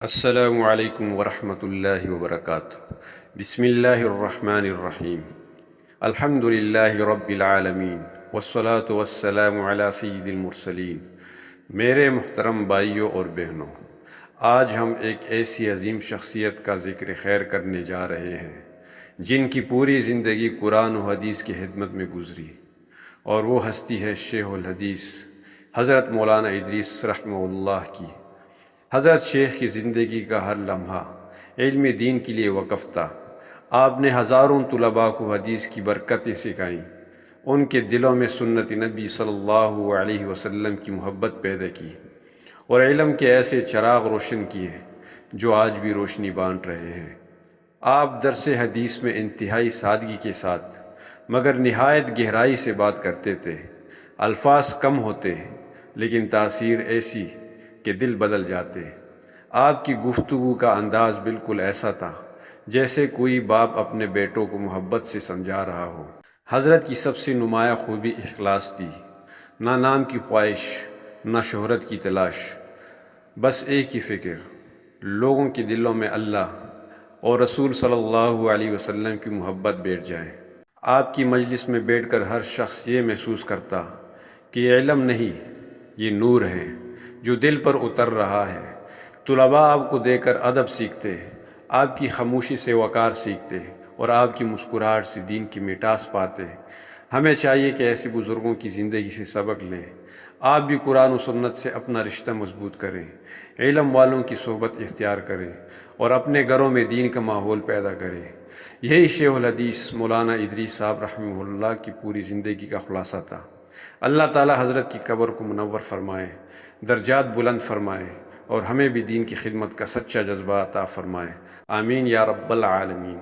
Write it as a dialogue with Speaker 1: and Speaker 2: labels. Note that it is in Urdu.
Speaker 1: السلام علیکم ورحمۃ اللہ وبرکاتہ۔ بسم اللہ الرحمن الرحیم۔ الحمد للہ رب العالمین والصلاة والسلام علی سید المرسلین۔ میرے محترم بھائیوں اور بہنوں، آج ہم ایک ایسی عظیم شخصیت کا ذکر خیر کرنے جا رہے ہیں جن کی پوری زندگی قرآن و حدیث کی خدمت میں گزری، اور وہ ہستی ہے شیخ الحدیث حضرت مولانا ادریس رحمہ اللہ کی۔ حضرت شیخ کی زندگی کا ہر لمحہ علم دین کے لیے وقف تھا۔ آپ نے ہزاروں طلباء کو حدیث کی برکتیں سکھائیں، ان کے دلوں میں سنت نبی صلی اللہ علیہ وسلم کی محبت پیدا کی، اور علم کے ایسے چراغ روشن کیے جو آج بھی روشنی بانٹ رہے ہیں۔ آپ درس حدیث میں انتہائی سادگی کے ساتھ مگر نہایت گہرائی سے بات کرتے تھے۔ الفاظ کم ہوتے لیکن تاثیر ایسی کہ دل بدل جاتے۔ آپ کی گفتگو کا انداز بالکل ایسا تھا جیسے کوئی باپ اپنے بیٹوں کو محبت سے سمجھا رہا ہو۔ حضرت کی سب سے نمایاں خوبی اخلاص تھی، نہ نام کی خواہش، نہ شہرت کی تلاش، بس ایک ہی فکر، لوگوں کے دلوں میں اللہ اور رسول صلی اللہ علیہ وسلم کی محبت بیٹھ جائے۔ آپ کی مجلس میں بیٹھ کر ہر شخص یہ محسوس کرتا کہ یہ علم نہیں، یہ نور ہے جو دل پر اتر رہا ہے۔ طلباء آپ کو دیکھ کر ادب سیکھتے، آپ کی خاموشی سے وقار سیکھتے، اور آپ کی مسکراہٹ سے دین کی مٹاس پاتے۔ ہمیں چاہیے کہ ایسے بزرگوں کی زندگی سے سبق لیں، آپ بھی قرآن و سنت سے اپنا رشتہ مضبوط کریں، علم والوں کی صحبت اختیار کریں، اور اپنے گھروں میں دین کا ماحول پیدا کریں۔ یہی شیخ الحدیث مولانا ادریس صاحب رحمہ اللہ کی پوری زندگی کا خلاصہ تھا۔ اللہ تعالی حضرت کی قبر کو منور فرمائے، درجات بلند فرمائے، اور ہمیں بھی دین کی خدمت کا سچا جذبہ عطا فرمائے۔ آمین یا رب العالمین۔